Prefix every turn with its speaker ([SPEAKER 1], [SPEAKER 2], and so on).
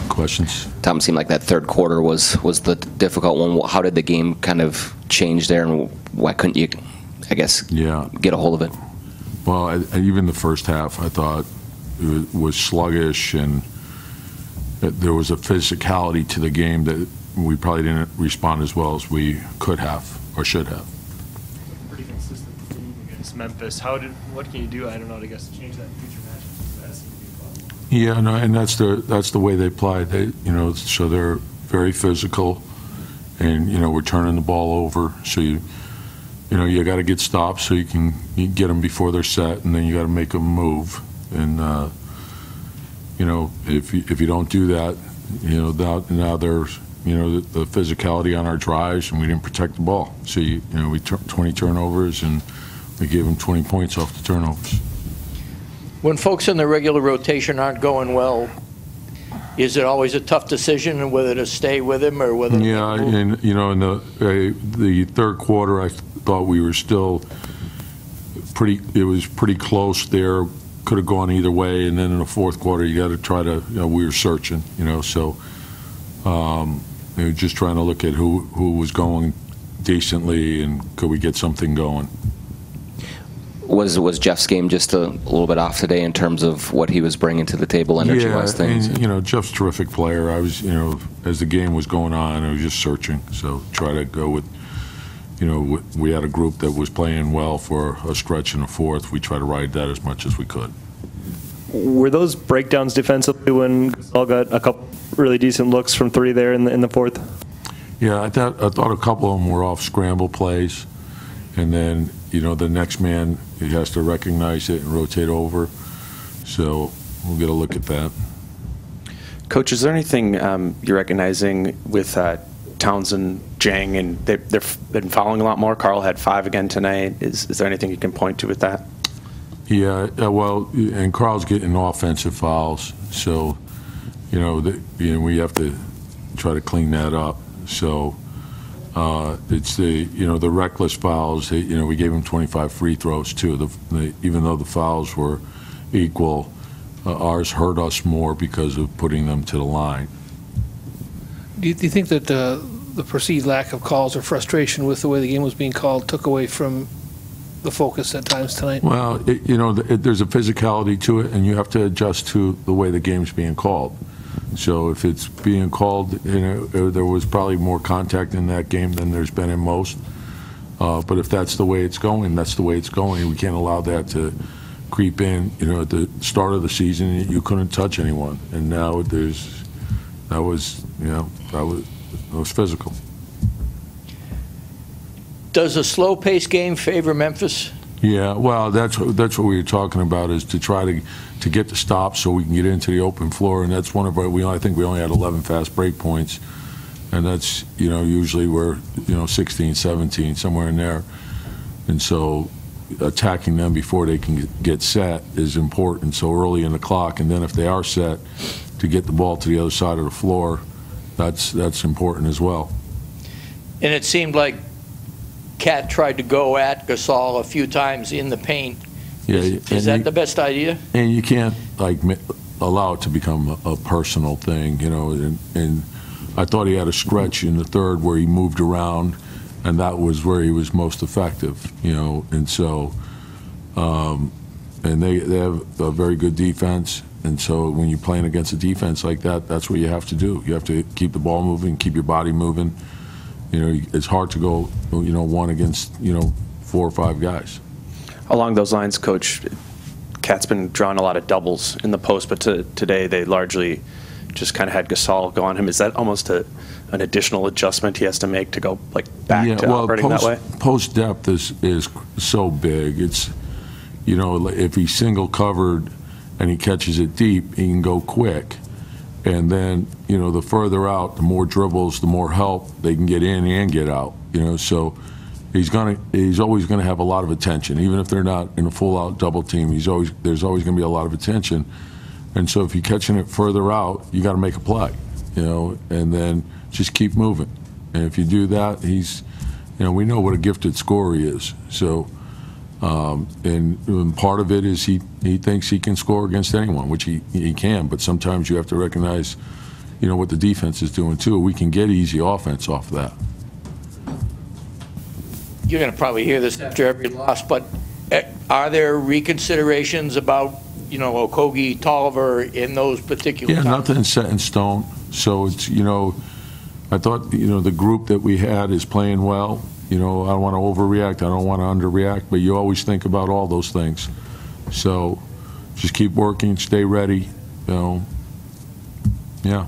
[SPEAKER 1] questions.
[SPEAKER 2] Tom, seemed like that third quarter was the difficult one. How did the game kind of change there, and why couldn't you, I guess, get a hold of it?
[SPEAKER 1] Well, even the first half, I thought it was sluggish, and there was a physicality to the game that we probably didn't respond as well as we could have or should have.
[SPEAKER 3] Pretty consistent theme against Memphis. What can you do? I don't know. I guess to change that in future matches. That seems to be a problem.
[SPEAKER 1] Yeah, no, and that's the way they play. So they're very physical, and we're turning the ball over. So you got to get stops so you get them before they're set, and then you got to make them move. And if you don't do that, now there's the physicality on our drives, and we didn't protect the ball. So we 20 turnovers, and we gave them 20 points off the turnovers.
[SPEAKER 4] When folks in the regular rotation aren't going well, is it always a tough decision whether to stay with him or whether?
[SPEAKER 1] Yeah, and in the third quarter, I thought we were still pretty. It was pretty close there. Could have gone either way, and then in the fourth quarter, you got to try to. We were searching, so just trying to look at who was going decently and could we get something going.
[SPEAKER 2] Was Jeff's game just a little bit off today in terms of what he was bringing to the table, energy-wise things?
[SPEAKER 1] And, Jeff's a terrific player. I was, as the game was going on, I was just searching. So try to go with, we had a group that was playing well for a stretch in the fourth. We try to ride that as much as we could.
[SPEAKER 3] Were those breakdowns defensively when Gasol got a couple really decent looks from three there in the fourth?
[SPEAKER 1] Yeah, I thought a couple of them were off scramble plays, and then the next man, he has to recognize it and rotate over. So we'll get a look at that.
[SPEAKER 5] Coach, is there anything you're recognizing with Townsend, Jang, and they've been fouling a lot more? Carl had 5 again tonight. Is there anything you can point to with that?
[SPEAKER 1] Yeah, well, and Carl's getting offensive fouls, so we have to try to clean that up. So it's the reckless fouls. We gave him 25 free throws too. Even though the fouls were equal, ours hurt us more because of putting them to the line.
[SPEAKER 6] Do you think that the perceived lack of calls or frustration with the way the game was being called took away from the focus at times tonight?
[SPEAKER 1] Well, there's a physicality to it, and you have to adjust to the way the game's being called. So if it's being called, there was probably more contact in that game than there's been in most. But if that's the way it's going, that's the way it's going. We can't allow that to creep in. At the start of the season, you couldn't touch anyone, and now that was physical.
[SPEAKER 4] Does a slow-paced game favor Memphis?
[SPEAKER 1] Yeah, well, that's what we were talking about, is to try to get the stops so we can get into the open floor, and that's one of our. I think we only had 11 fast break points, and that's usually we're 16, 17, somewhere in there, and so attacking them before they can get set is important. So early in the clock, and then if they are set, to get the ball to the other side of the floor, that's important as well.
[SPEAKER 4] And it seemed like Cat tried to go at Gasol a few times in the paint.
[SPEAKER 1] Yeah,
[SPEAKER 4] is that the best idea?
[SPEAKER 1] And you can't allow it to become a personal thing, And I thought he had a stretch in the third where he moved around, and that was where he was most effective, And so, and they have a very good defense, and so when you're playing against a defense like that, that's what you have to do. You have to keep the ball moving, keep your body moving. It's hard to go, one against, 4 or 5 guys.
[SPEAKER 5] Along those lines, Coach, Cat's been drawing a lot of doubles in the post, but today they largely just kind of had Gasol go on him. Is that almost an additional adjustment he has to make to go back to operating that way?
[SPEAKER 1] Post depth is so big. It's, if he's single covered and he catches it deep, he can go quick. And then, the further out, the more dribbles, the more help they can get in and get out. So he's always gonna have a lot of attention, even if they're not in a full-out double team. There's always gonna be a lot of attention. And so if you're catching it further out, you got to make a play, and then just keep moving. And if you do that, we know what a gifted scorer he is. So, and part of it is he thinks he can score against anyone, which he can. But sometimes you have to recognize, what the defense is doing too. We can get easy offense off that.
[SPEAKER 4] You're going to probably hear this after every loss, but are there reconsiderations about, Okogie, Tolliver in those particular
[SPEAKER 1] Yeah,
[SPEAKER 4] times?
[SPEAKER 1] nothing's set in stone. So it's, I thought, the group that we had is playing well. I don't want to overreact. I don't want to underreact, but you always think about all those things. So just keep working, stay ready, Yeah.